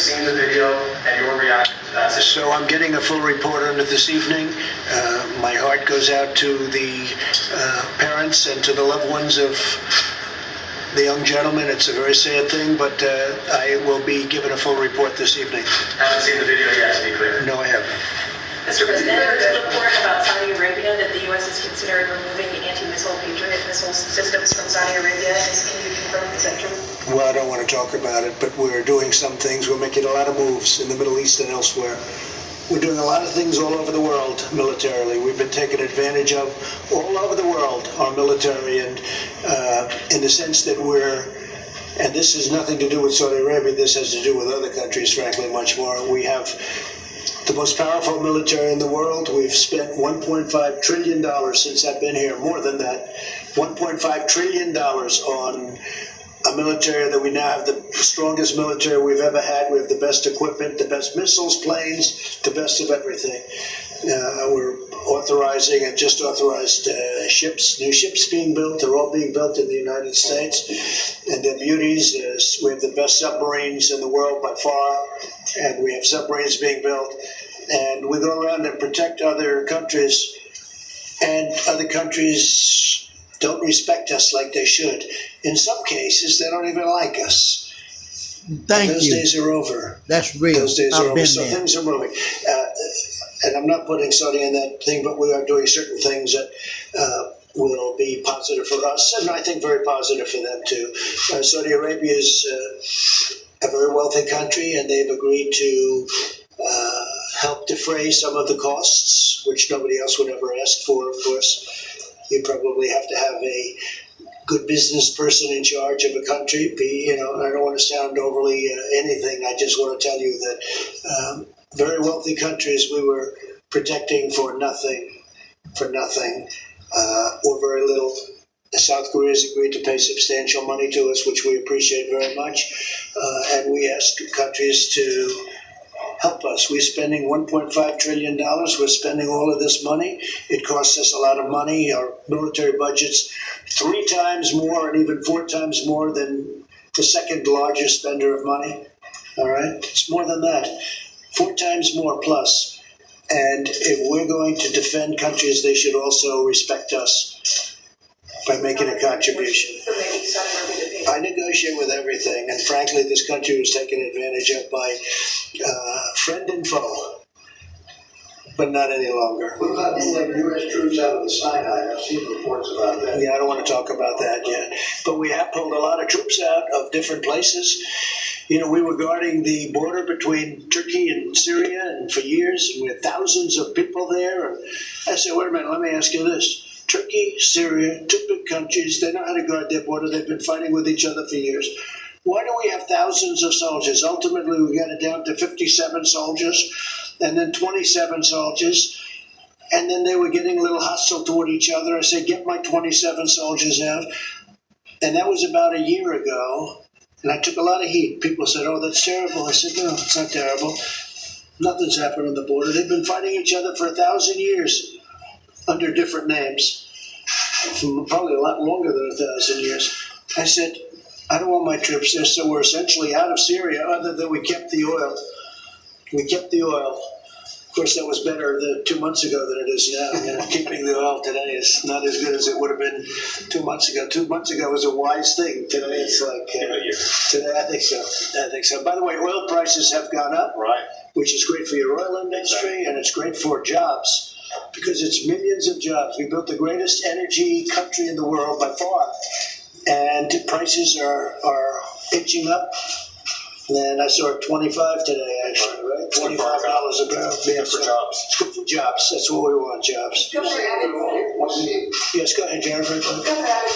seen the video and your reaction to that situation? So I'm getting a full report on it this evening. My heart goes out to the parents and to the loved ones of the young gentleman. It's a very sad thing, but I will be given a full report this evening. Haven't seen the video yet, to be clear. No, I haven't. Mr. President, there's a report about Saudi Arabia that the U.S. is considering removing anti-missile Patriot missile systems from Saudi Arabia. Can you confirm, is that true? Well, I don't want to talk about it, but we're doing some things. We're making a lot of moves in the Middle East and elsewhere. We're doing a lot of things all over the world militarily. We've been taken advantage of all over the world, our military, and in the sense that and this has nothing to do with Saudi Arabia, this has to do with other countries, frankly, much more. We have the most powerful military in the world. We've spent $1.5 trillion since I've been here, more than that, $1.5 trillion on a military that we now have the strongest military we've ever had. We have the best equipment, the best missiles, planes, the best of everything. We're authorizing and just authorized ships, new ships being built. They're all being built in the United States. And their beauties is we have the best submarines in the world by far, and we have submarines being built. And we go around and protect other countries, and other countries don't respect us like they should. In some cases, they don't even like us. Thank Those you. days are over. That's real. Those days are I've over. been So there. things are moving. And I'm not putting Saudi in that thing, but we are doing certain things that will be positive for us, and I think very positive for them too. Saudi Arabia is a very wealthy country, and they've agreed to help defray some of the costs, which nobody else would ever ask for, of course. You probably have to have a good business person in charge of a country. I don't want to sound overly anything. I just want to tell you that very wealthy countries we were protecting for nothing, or very little. South Korea has agreed to pay substantial money to us, which we appreciate very much. And we ask countries to help us. We're spending $1.5 trillion. We're spending all of this money. It costs us a lot of money. Our military budget's 3 times more and even 4 times more than the second largest spender of money. All right? It's more than that. 4 times more plus. And if we're going to defend countries, they should also respect us by making a contribution. For making Saudi Arabia pay. I negotiate with everything, and frankly, this country was taken advantage of by friend and foe, but not any longer. What about pulling U.S. troops out of the Sinai? I've seen reports about that. Yeah, I don't want to talk about that yet, but we have pulled a lot of troops out of different places. We were guarding the border between Turkey and Syria, and for years, and we had thousands of people there. And I said, wait a minute, let me ask you this. Turkey, Syria, 2 big countries, they know how to guard their border. They've been fighting with each other for years. Why do we have thousands of soldiers? Ultimately, we got it down to 57 soldiers, and then 27 soldiers, and then they were getting a little hostile toward each other. I said, get my 27 soldiers out. And that was about a year ago, and I took a lot of heat. People said, oh, that's terrible. I said, no, it's not terrible. Nothing's happened on the border. They've been fighting each other for 1,000 years. Under different names, for probably a lot longer than 1,000 years. I said, I don't want my troops there, so we're essentially out of Syria, other than we kept the oil. We kept the oil. Of course, that was better 2 months ago than it is now. Keeping the oil today is not as good as it would have been 2 months ago. 2 months ago was a wise thing. Today, it's like, today, I think so. By the way, oil prices have gone up, Right. which is great for your oil industry, and it's great for jobs. Because it's millions of jobs. We built the greatest energy country in the world by far. And prices are inching up. And I saw it 25 today, actually, right? $25 a barrel. Yeah, Good for jobs. It's good for jobs. That's what we want, jobs. Governor Abbott, Yes, go ahead, Jennifer. Governor Abbott